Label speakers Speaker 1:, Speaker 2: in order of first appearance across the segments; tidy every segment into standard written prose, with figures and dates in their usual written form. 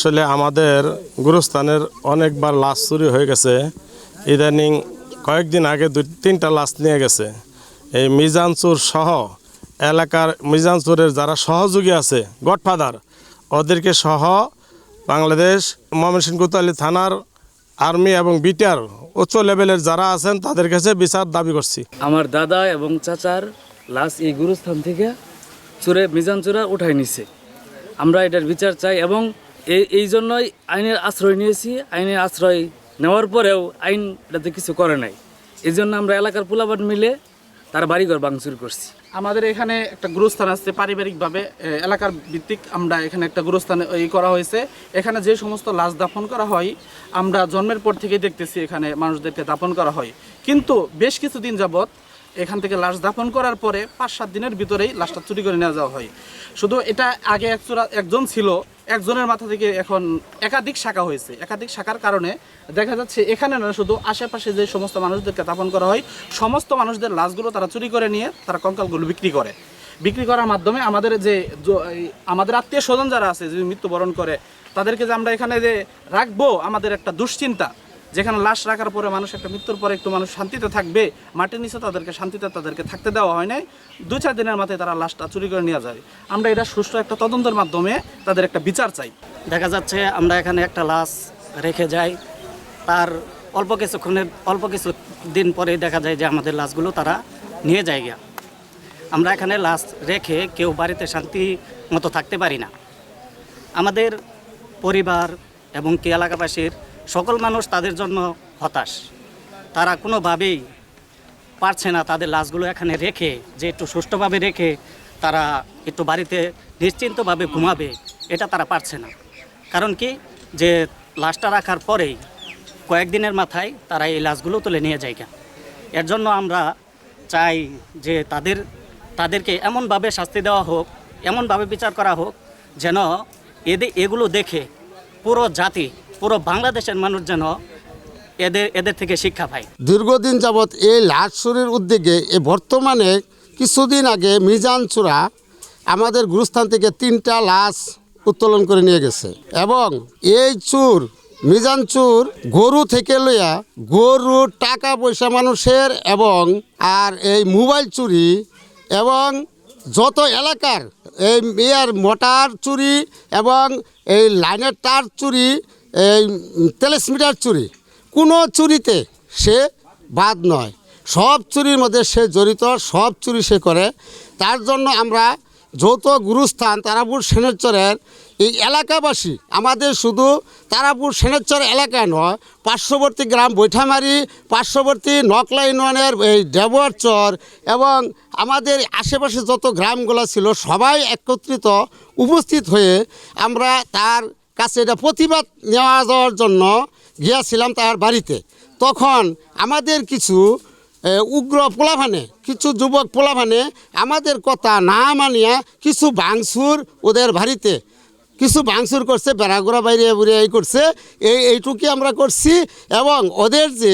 Speaker 1: আসলে আমাদের গুরুস্থানের অনেকবার লাশ চুরি হয়ে গেছে। ইদানিং কয়েকদিন আগে 2-3টা লাশ নিয়ে গেছে। এই মিজানচুর সহ এলাকার মিজানচুরের যারা সহযোগী আছে গডফাদার, ওদেরকে সহ বাংলাদেশ ময়মনসিংহ কোতোয়ালি থানার আর্মি এবং বিটিআর উচ্চ লেভেলের যারা আছেন তাদের কাছে বিচার দাবি করছি।
Speaker 2: আমার দাদা এবং চাচার লাশ এই গুরুস্থান থেকে মিজানচুরা উঠাই নিছে। আমরা এটার বিচার চাই এবং এই জন্যই আইনের আশ্রয় নিয়েছি। আইনের আশ্রয় নেওয়ার পরেও আইন এটাতে কিছু করে নাই। এই জন্য আমরা এলাকার পোলাপান মিলে তার বাড়িঘর ভাঙচুর করছি।
Speaker 3: আমাদের এখানে একটা গুরুস্থান আছে, পারিবারিকভাবে এলাকার ভিত্তিক আমরা এখানে একটা গুরুস্থান করা হয়েছে। এখানে যে সমস্ত লাশ দাফন করা হয় আমরা জন্মের পর থেকে দেখতেছি এখানে মানুষদেরকে দাফন করা হয়, কিন্তু বেশ কিছুদিন যাবৎ এখান থেকে লাশ দাফন করার পরে 5-7 দিনের ভিতরেই লাশটা চুরি করে নিয়ে যাওয়া হয়। শুধু এটা আগে একজন ছিল, একজনের মাথা থেকে এখন একাধিক শাখা হয়েছে। একাধিক শাখার কারণে দেখা যাচ্ছে এখানে না, শুধু আশেপাশে যে সমস্ত মানুষদেরকে দাফন করা হয় সমস্ত মানুষদের লাশগুলো তারা চুরি করে নিয়ে তারা কঙ্কালগুলো বিক্রি করার মাধ্যমে আমাদের আত্মীয় স্বজন যারা আছে যে মৃত্যুবরণ করে তাদেরকে যে আমরা এখানে যে রাখবো, আমাদের একটা দুশ্চিন্তা, যেখানে লাশ রাখার পরে মানুষ একটা মৃত্যুর পরে একটু মানুষ শান্তিতে থাকবে, মাটির নিচে তাদেরকে থাকতে দেওয়া হয় নাই। 2-4 দিনের মাথায় তারা লাশটা চুরি করে নিয়ে যায়। আমরা এটা সুষ্ঠু একটা তদন্তের মাধ্যমে তাদের একটা বিচার চাই।
Speaker 4: দেখা যাচ্ছে আমরা এখানে একটা লাশ রেখে যাই, তার অল্প কিছু দিন পরে দেখা যায় যে আমাদের লাশগুলো তারা নিয়ে যায় গিয়া। আমরা এখানে লাশ রেখে কেউ বাড়িতে শান্তি মতো থাকতে পারি না। আমাদের পরিবার এবং কি এলাকাবাসীর সকল মানুষ তাদের জন্য হতাশ। তারা কোনোভাবেই পারছে না তাদের লাশগুলো এখানে রেখে যে একটু সুষ্ঠুভাবে রেখে তারা একটু বাড়িতে নিশ্চিন্তভাবে ঘুমাবে, এটা তারা পারছে না। কারণ কি, যে লাশটা রাখার পরেই কয়েকদিনের মাথায় তারা এই লাশগুলো তুলে নিয়ে যায়। এর জন্য আমরা চাই যে তাদেরকে এমনভাবে শাস্তি দেওয়া হোক, এমনভাবে বিচার করা হোক যেন এগুলো দেখে পুরো বাংলাদেশের মানুষ যেন এদের থেকে শিক্ষা পায়।
Speaker 5: দীর্ঘদিন যাবৎ এই লাশ চুরির উদ্যোগে বর্তমানে কিছুদিন আগে মিজানচুরা আমাদের গুরুস্থান থেকে 3টা লাশ উত্তোলন করে নিয়ে গেছে। এবং এই মিজানচুর গরু থেকে লইয়া গরু, টাকা পয়সা মানুষের এবং আর এই মোবাইল চুরি এবং যত এলাকার এই মোটর চুরি এবং এই লাইনের তার চুরি, এই ট্রান্সমিটার চুরি, কোনো চুরিতে সে বাদ নয়। সব চুরির মধ্যে সে জড়িত, সব চুরি সে করে। তার জন্য আমরা যৌথ গুরুস্থান তারাপুর সেনেরচরের এই এলাকাবাসী, আমাদের শুধু তারাপুর সেনেরচর এলাকায় নয়, পার্শ্ববর্তী গ্রাম বৈঠামারি, পার্শ্ববর্তী নকলা ইউনিয়নের এই দেবরচর এবং আমাদের আশেপাশে যত গ্রামগুলো ছিল সবাই একত্রিত উপস্থিত হয়ে আমরা তার কাছে এটা প্রতিবাদ নেওয়া যাওয়ার জন্য গিয়েছিলাম তার বাড়িতে। তখন আমাদের কিছু উগ্র পোলাভানে, কিছু যুবক পোলাভানে আমাদের কথা না মানিয়া কিছু ভাঙচুর ওদের বাড়িতে কিছু ভাঙচুর করছে, বেড়াগোড়া বাইরে এই করছে। এইটুকুই আমরা করছি। এবং ওদের যে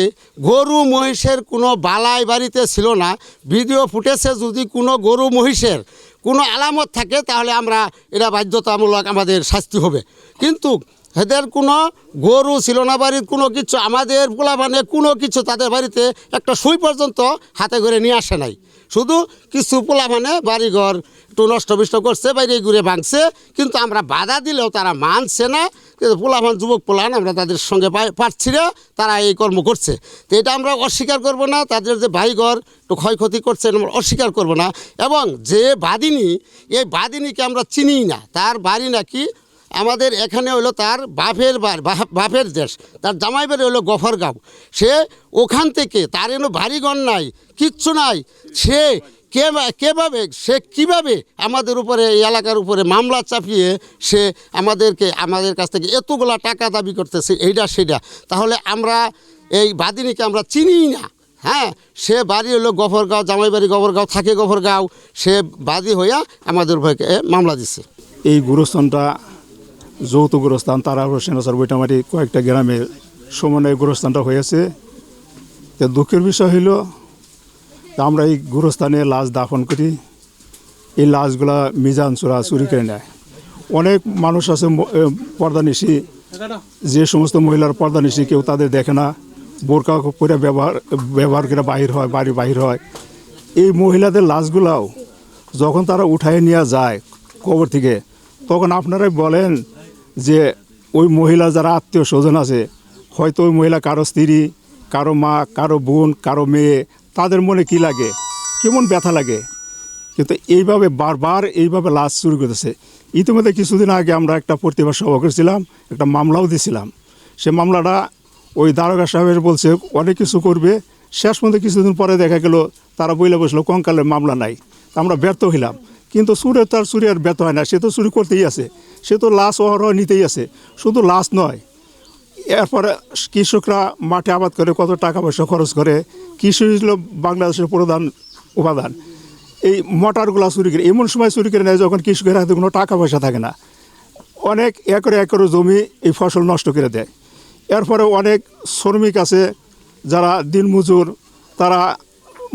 Speaker 5: গরু মহিষের কোনো বালাই বাড়িতে ছিল না, ভিডিও ফুটেজে যদি কোনো গরু মহিষের কোনো আলামত থাকে তাহলে আমরা এটা বাধ্যতামূলক আমাদের শাস্তি হবে। কিন্তু এদের কোনো গরু ছিল না বাড়ির, কোনো কিছু আমাদের পোলাপানে কোনো কিছু তাদের বাড়িতে একটা সুই পর্যন্ত হাতে করে নিয়ে আসে নাই। শুধু কিছু পোলাপানে বাড়িঘর একটু নষ্ট করছে, বাইরে ঘুরে ভাঙছে, কিন্তু আমরা বাধা দিলেও তারা মানছে না। কিন্তু পোলাপান, যুবক পোলান, আমরা তাদের সঙ্গে পারছি না, তারা এই কর্ম করছে। তো এটা আমরা অস্বীকার করব না। তাদের যে বাড়িঘর একটু ক্ষয়ক্ষতি করছে আমরা অস্বীকার করব না। এবং যে বাদিনী, এই বাদিনীকে আমরা চিনি না। তার বাড়ি নাকি আমাদের এখানে হলো তার বাপের দেশ, তার জামাই বাড়ি হলো গফরগাঁও। সে ওখান থেকে তার এনো বাড়িঘর নাই, কিচ্ছু নাই। সে কীভাবে আমাদের উপরে, এই এলাকার উপরে মামলা চাপিয়ে সে আমাদের কাছ থেকে এতগুলা টাকা দাবি করতেছে, এইটা সেটা। তাহলে আমরা এই বাদিনীকে আমরা চিনি না। হ্যাঁ, সে বাড়ি হলো গফরগাঁও, জামাই বাড়ি গফরগাঁও, থাকে গফরগাঁও। সে বাদী হইয়া আমাদের উপরে মামলা দিছে।
Speaker 6: এই গুরুস্থানটা যৌথ গুরুস্থান তারাপুর সেনেরচর বৈঠামারি কয়েকটা গ্রামের সমন্বয়ে গুরুস্থানটা হয়েছে। তো দুঃখের বিষয় হইল আমরা এই গুরুস্থানে লাশ দাফন করি, এই লাশগুলা মিজানচুরা চুরি করে নেয়। অনেক মানুষ আছে পর্দানিশী, যে সমস্ত মহিলার পর্দানিশী কেউ তাদের দেখে না, বোরকা পরে ব্যবহার করে বাহির হয়। এই মহিলাদের লাশগুলাও যখন তারা উঠায় নিয়ে যায় কবর থেকে, তখন আপনারাই বলেন যে ওই মহিলা যারা আত্মীয় স্বজন আছে, হয়তো ওই মহিলা কারো স্ত্রী, কারো মা, কারো বোন, কারো মেয়ে, তাদের মনে কি লাগে, কেমন ব্যথা লাগে। কিন্তু এইভাবে বারবার এইভাবে লাশ চুরি করতেছে। ইতিমধ্যে কিছুদিন আগে আমরা একটা প্রতিবাদ সভা করেছিলাম, একটা মামলাও দিয়েছিলাম। সে মামলাটা ওই দারোগা সাহেবের বলছে অনেক কিছু করবে, শেষ পর্যন্ত কিছুদিন পরে দেখা গেল তারা বইলে বসলো কঙ্কালের মামলা নাই। তা আমরা ব্যর্থ হইলাম। কিন্তু তার চুরি আর ব্যর্থ হয় না, সে তো চুরি করতেই আছে, সে তো লাশ অহরহ নিতেই আছে। শুধু লাশ নয়, এরপরে কৃষকরা মাঠে আবাদ করে কত টাকা পয়সা খরচ করে, কৃষি হল বাংলাদেশের প্রধান উপাদান। এই মোটরগুলা চুরি করে এমন সময় চুরি করে নেয় যখন কৃষকের হাতে কোনো টাকা পয়সা থাকে না। অনেক একরে জমি এই ফসল নষ্ট করে দেয়। এরপরে অনেক শ্রমিক আছে যারা দিনমজুর, তারা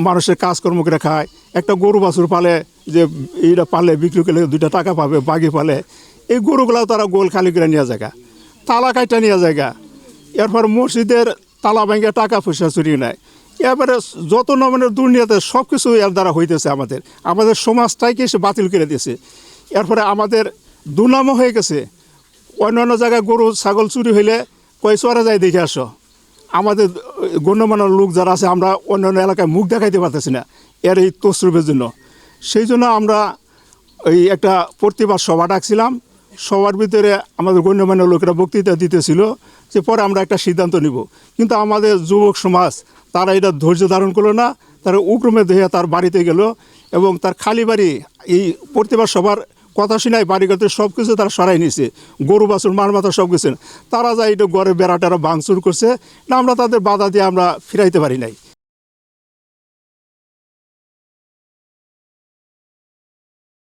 Speaker 6: মানুষের কাজকর্ম করে খায়। একটা গরু বাছুর পালে, যে এইটা পালে বিক্রি করলে 2 টাকা পাবে, বাঘি পালে, এই গরুগুলাও তারা গোল খালি করে নিয়ে জায়গা, তালা কাইটা নিয়ে জায়গা। এরপর মসজিদের তালা ভেঙে টাকা পয়সা চুরি নেয়। এবারে যত নমনের দুর্নীতি সব কিছু এর দ্বারা হইতেছে। আমাদের সমাজটাকে সে বাতিল করে দিয়েছে। এরপরে আমাদের দুর্নামও হয়ে গেছে। অন্যান্য জায়গায় গরু ছাগল চুরি হইলে কয় চরে যায় দেখে আসো। আমাদের গণ্যমান্য লোক যারা আছে, আমরা অন্যান্য এলাকায় মুখ দেখাইতে পারতেছি না এর এই তসরুপের জন্য। সেই জন্য আমরা এই একটা প্রতিবাদ সভা ডাকছিলাম। সবার ভিতরে আমাদের গণ্যমান্য লোকেরা বক্তৃতা দিতেছিল যে পরে আমরা একটা সিদ্ধান্ত নিব। কিন্তু আমাদের যুবক সমাজ তারা এটা ধৈর্য ধারণ করলো না, তারা উক্রমে দেহে তার বাড়িতে গেল এবং তার খালি বাড়ি এই প্রতিবাদ সভার কথা শুনায় বাড়িঘর সব কিছু তারা সরাই নিয়েছে, গরু বাছুর মার মাথা সব কিছু। তারা যায় এটা ঘরে বেড়াটারা ভাঙচুর করছে না, আমরা তাদের বাধা দিয়ে আমরা ফিরাইতে পারি নাই।